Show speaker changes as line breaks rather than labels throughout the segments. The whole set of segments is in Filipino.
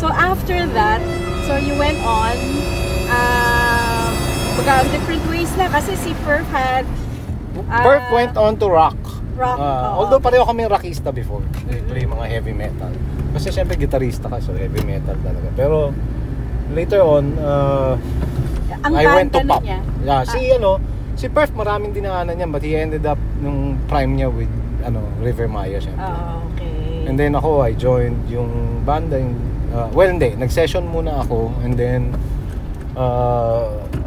So after that, so you went on, different ways na kasi si Perf had...
Perf went on to rock. Although pareho kami rockista before. They play mga heavy metal. Kasi syempre gitarista ka, so heavy metal talaga. Pero later on, I went to pop. Yeah, si Perf maraming dinaanan niya, but he ended up nung prime niya with River Maya syempre.
Okay.
And then ako, I joined yung banda, nag-session muna ako, and then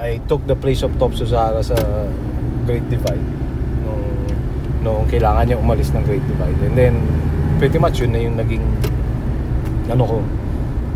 I took the place of Top Susara sa Great Divide nung kailangan niya umalis ng Great Divide. And then pretty much yun na yung naging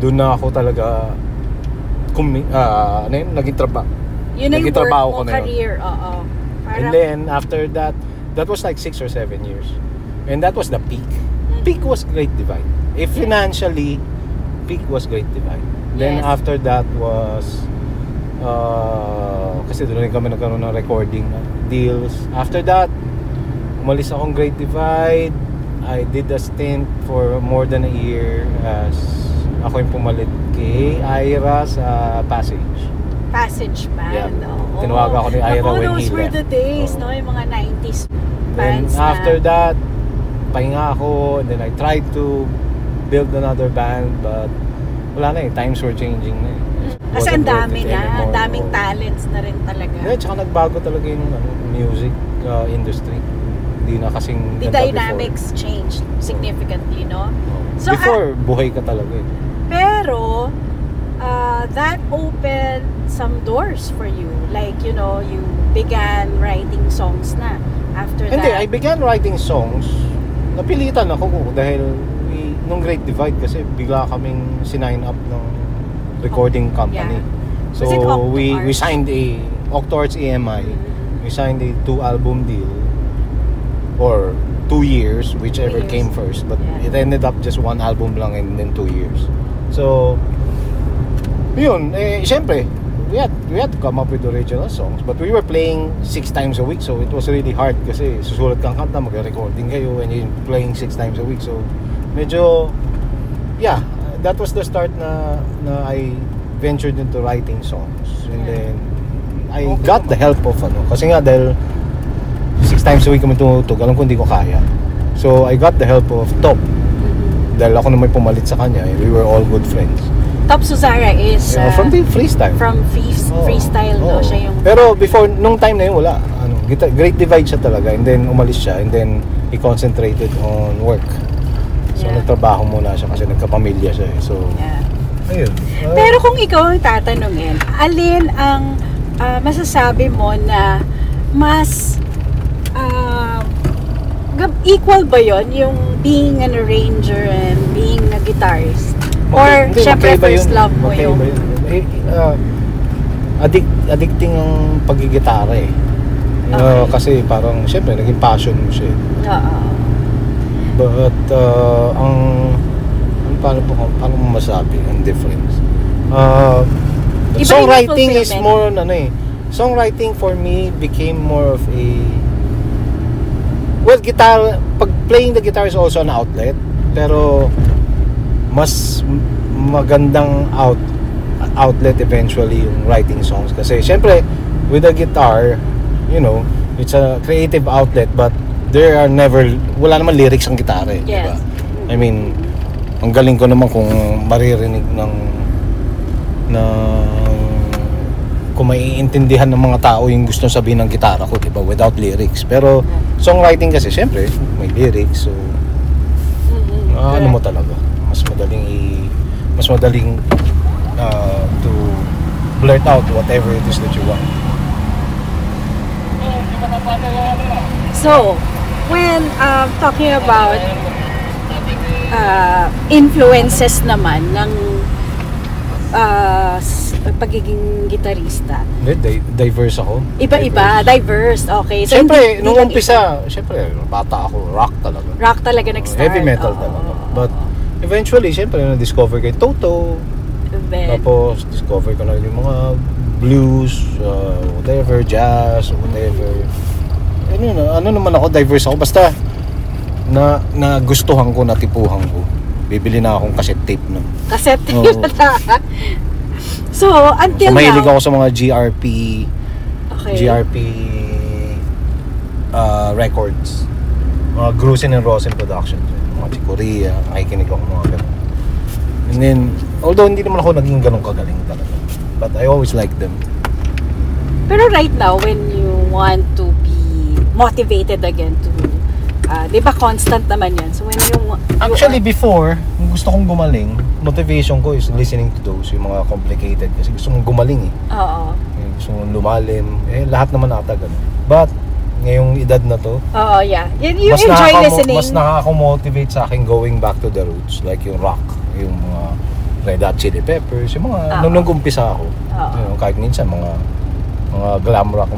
doon na ako talaga naging trabaho.
Yun na yung work mo, career.
And then after that was like 6 or 7 years. And that was the peak. Peak was Great Divide. If financially, peak was Great Divide. Then after that was kasi doon rin kami nagkaroon ng recording deals. After that, umalis akong Great Divide. I did a stint for more than a year as ako yung pumalit kay Ira sa Passage Band.
Yeah.
Tinawagan ako ni Ira when he left.
Those were the days, no? Yung mga 90s bands.
Then after that, pahinga ako, and then I tried to build another band, but wala na times were changing na
Kasi ang daming talents na rin talaga.
Tsaka nagbago talaga yung music industry. Hindi na kasing
the dynamics before. Changed significantly, no?
So, before, buhay ka talaga
Pero, that opened some doors for you. Like, you began writing songs na after that.
Hindi, I began writing songs. Napilitan ako dahil nung Great Divide kasi bigla kaming sinign up ng recording company. So we signed a Octarts EMI. We signed a 2-album deal or 2 years, whichever came first, but it ended up just 1 album lang and then 2 years. So yun, syempre we had to come up with original songs, but we were playing 6 times a week, so it was really hard kasi susulat kang kanta, mag-recording kayo and you're playing 6 times a week, so medyo that was the start na I ventured into writing songs. And then I got the help of kasi nga dahil 6 times a week kami tumutug, alam ko hindi ko kaya, so I got the help of Top dahil ako naman pumalit sa kanya, we were all good friends.
Top Susara is
from the freestyle.
From freestyle no siya yung.
Pero before nung time na yun wala Great Divide siya talaga, and then umalis siya, and then he concentrated on work. So nagtrabaho muna siya kasi nagkapamilya siya So ayun.
Pero kung ikaw ang tatanungin, alin ang masasabi mo na mas equal ba yon yung being an arranger and being a guitarist? Or syempre first love mo yung
addicting ang pagigitara kasi parang syempre naging passion mo siya. But paano mo masabi ang difference? Songwriting is more songwriting for me became more of a guitar, playing the guitar is also an outlet, pero mas magandang outlet eventually yung writing songs kasi syempre with the guitar, it's a creative outlet, but wala naman lyrics ang gitara diba? I mean, ang galing ko naman kung maririnig kung maiintindihan ng mga tao yung gusto sabihin ng gitara ko, diba? Without lyrics. Pero songwriting kasi syempre may lyrics, so mo talaga mas madaling to blurt out whatever it is that you want.
So when talking about influences naman ng pagiging gitarista,
diverse ako.
Iba-iba, diverse. Okay. So
siyempre, nung umpisa, siyempre, bata ako, rock talaga
nag-start.
Heavy metal talaga. But eventually, siyempre, na-discover ko yung Toto. Tapos, discover ko na yung mga blues, whatever, jazz, whatever. Ano naman ako, diverse ako. Basta, na gustuhan ko, natipuhan ko. bibili na akong cassette tape nun.
Cassette tape.
Oo.
So, until
Mahilig
now...
ako sa mga GRP records. Mga Grusin and Rosen Productions. Mga Chicoria, nakikinig ako mga ganun. And then, although hindi naman ako naging ganun kagaling talaga. But I always like them.
Pero right now, when you want to be motivated again to... di ba constant naman yan? So when you
Actually, before, kung gusto kong gumaling, motivation ko is listening to those, yung mga complicated. Kasi gusto kong gumaling eh.
Oo.
Gusto kong lumalim. Lahat naman ata ganun. But, ngayong edad na to,
oo, yeah. You enjoy listening.
Mas nakaka-motivate sa akin going back to the roots. Like yung rock, yung mga Red Hot Chili Peppers, yung mga, nung nag-umpisa ako. You know, kahit minsan, mga glam rock,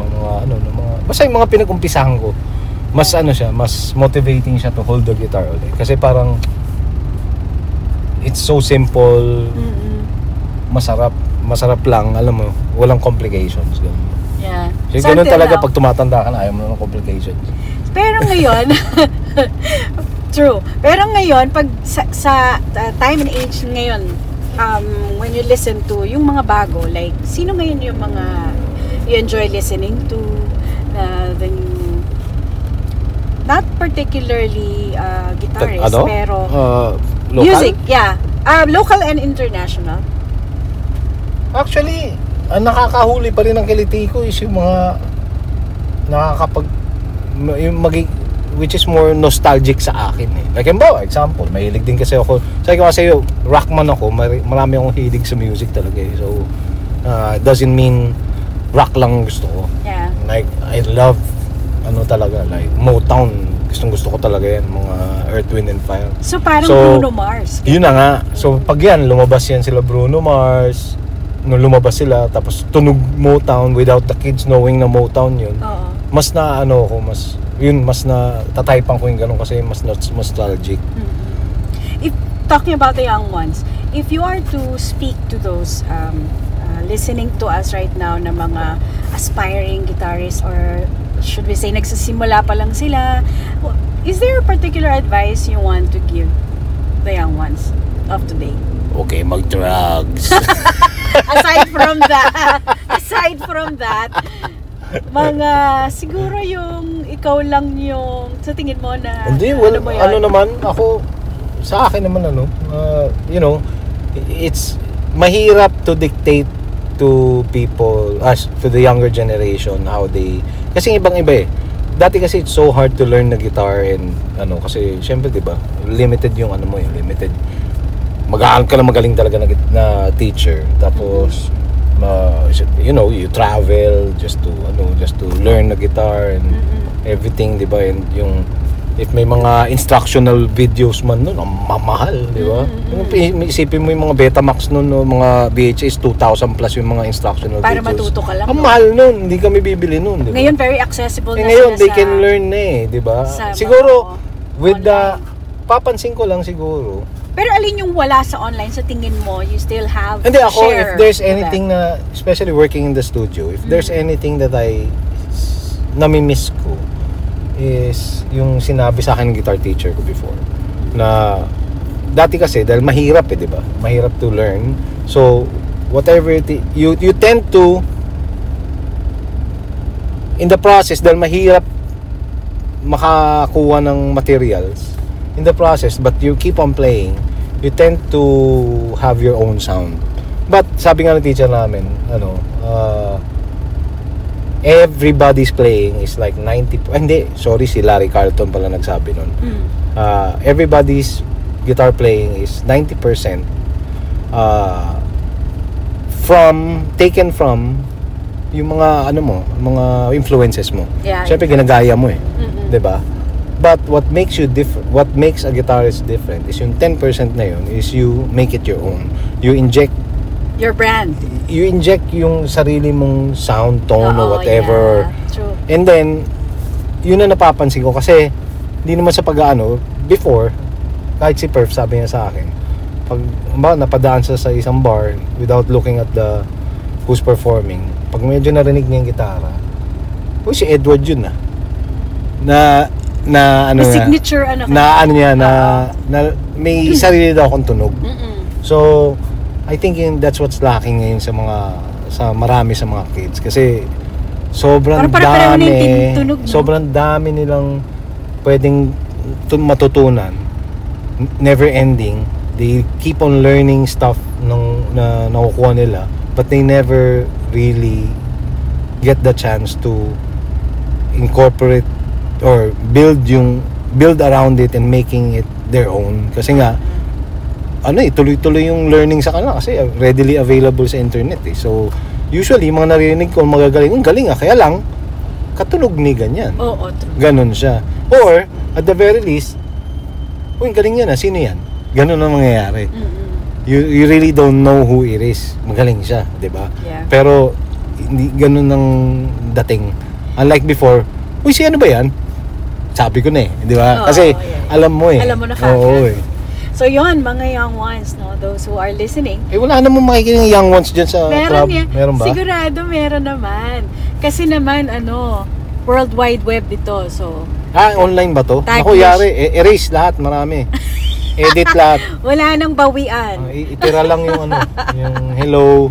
basta yung mga pinag-umpisahan ko. Mas siya, mas motivating siya to hold the guitar ulit. Kasi parang it's so simple, masarap lang, alam mo, walang complications. Ganun.
Yeah.
So ganun talaga pag tumatanda ka na, ayaw mo ng complications.
Pero ngayon, true. Pero ngayon, pag sa time and age ngayon, when you listen to yung mga bago, like, sino ngayon yung mga you enjoy listening to, not particularly guitarist, pero
local?
music, yeah. Local and international.
Actually, ang nakakahuli pa rin ng kiliti ko is yung mga which is more nostalgic sa akin eh. Like, example, mahilig din kasi ako. Sabi ko kasi rockman ako, marami akong hilig sa music talaga eh. So, doesn't mean rock lang gusto ko.
Yeah.
Like, I love talaga, like Motown, gusto ko talaga yan, mga Earth, Wind and Fire.
So parang Bruno Mars.
Yun na nga. So pag lumabas yan sila Bruno Mars, nung lumabas sila, tapos tunog Motown without the kids knowing na Motown yun. Mas na mas na tataypan ko yung ganun kasi mas nostalgic.
If talking about the young ones, if you are to speak to those listening to us right now na mga aspiring guitarists, or should we say nagsisimula pa lang sila, is there a particular advice you want to give the young ones of today?
Okay, mag-drugs.
aside from that, mga siguro yung ikaw lang yung sa tingin mo na
hindi, naman ako sa akin naman you know, it's mahirap to dictate to people, to the younger generation, how they, kasi ibang-iba eh. Dati kasi it's so hard to learn the guitar and kasi syempre 'di ba, limited yung limited. Mag-aaral ka na magaling talaga na teacher. Tapos you know, you travel just to learn the guitar and everything, 'di ba? And yung if may mga instructional videos man nun, mamahal, di ba? Isipin mo yung mga Betamax nun, mga VHS, 2,000 plus yung mga instructional
para
videos.
Matuto ka lang.
Ang mahal nun, hindi kami bibili nun, di ba?
Ngayon, very accessible na
ngayon, they can learn na eh, di ba? Siguro, with
online.
Papansin ko lang siguro.
Pero alin yung wala sa online, sa tingin mo, you still have
hindi, ako,
share
if there's anything na, especially working in the studio, if there's anything that nami-miss ko, is yung sinabi sa akin ng guitar teacher ko before na dati kasi dahil mahirap di ba? Mahirap to learn. So whatever you tend to in the process, dahil mahirap makakuha ng materials in the process, but you keep on playing, you tend to have your own sound. But sabi nga ng teacher namin, everybody's playing is like 90, si Larry Carlton pala nagsabi nun. Everybody's guitar playing is 90% taken from yung mga mga influences mo. Syempre ginagaya mo eh. 'Di ba? But what makes a guitarist different is yung 10% na yun is you make it your own. You inject
your brand.
You inject yung sarili mong sound, tone, or whatever.
Yeah, true.
And then, yun na napapansin ko kasi hindi naman sa before, kahit si Perf sabi niya sa akin, pag napadaan sa isang bar without looking at who's performing, pag medyo narinig niya yung gitara, si Edward yun na na ano
May signature
na ano niya na may sarili daw akong tunog. So I think that's what's lacking ngayon sa marami sa mga kids kasi sobrang dami nilang pwedeng matutunan, never ending. They keep on learning stuff na nakukuha nila, but they never really get the chance to incorporate or build around it and making it their own. Kasi nga tuloy-tuloy yung learning sa kanila kasi readily available sa internet eh. So usually mga narinig ko magagaling, ang galing kaya lang katunog ni ganyan.
Oo, true.
Ganon siya. Or at the very least, ang galing yan sino yan? Ganon ang mangyayari. You really don't know who it is. Magaling siya, 'di ba?
Yeah.
Pero hindi ganon ang dating. Unlike before, uy, si ano ba yan? Sabi ko na eh, 'di ba? Kasi alam mo eh.
Alam mo na kagad. So yon, mga young ones, no, those who are listening.
Wala namang makikinig ng young ones dyan sa club. Meron ba?
Sigurado meron naman. Kasi naman, World Wide Web dito. So,
online ba to? Ako, yari, erase lahat, marami. Edit lahat.
Wala nang bawian.
Itira lang yung yung hello,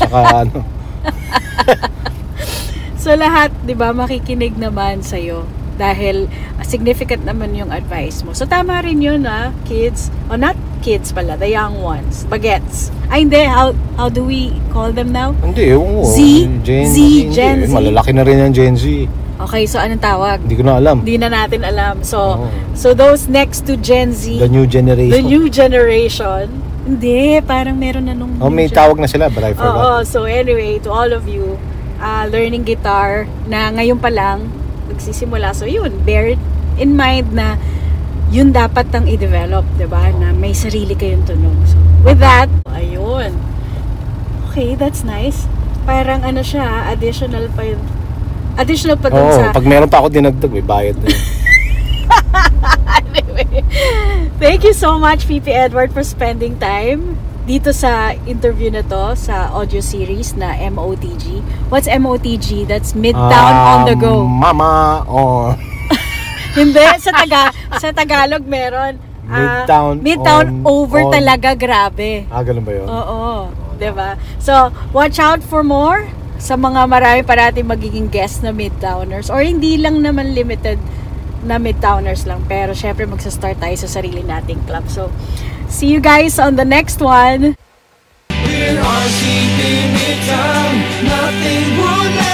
tsaka
So, lahat, di ba, makikinig naman sa'yo. Dahil significant naman yung advice mo. So tama rin yun kids. O not kids pala, the young ones. Bagets. Ay hindi, how do we call them now?
Hindi,
Gen Z.
Malalaki na rin yung Gen Z.
Okay, so anong tawag?
Hindi ko na alam.
Hindi na natin alam. So those next to Gen Z.
The new generation.
The new generation. Hindi, parang meron na nung
may tawag na sila, but I forgot.
So anyway, to all of you learning guitar na ngayon pa lang magsisimula. So yun, bear in mind na yun dapat ang i-develop, diba? Na may sarili kayong tunog. So, with that, ayun. Okay, that's nice. Parang siya, additional pa yun. Additional pa dun sa...
pag meron pa ako dinagdag, may bayad na yun.
Anyway, thank you so much, Pipi Edward, for spending time dito sa interview na to, sa audio series na MOTG. What's MOTG? That's Midtown on the Go.
Mama on.
Hindi, sa Tagalog meron. Midtown over talaga, grabe.
Ganun ba yun?
Oo, diba? So, watch out for more sa mga marami parating magiging guest na Midtowners. Or hindi lang naman limited na Midtowners lang. Pero syempre magsa-start tayo sa sarili nating club. So, see you guys on the next one.
We're RCP Midtown, nothing will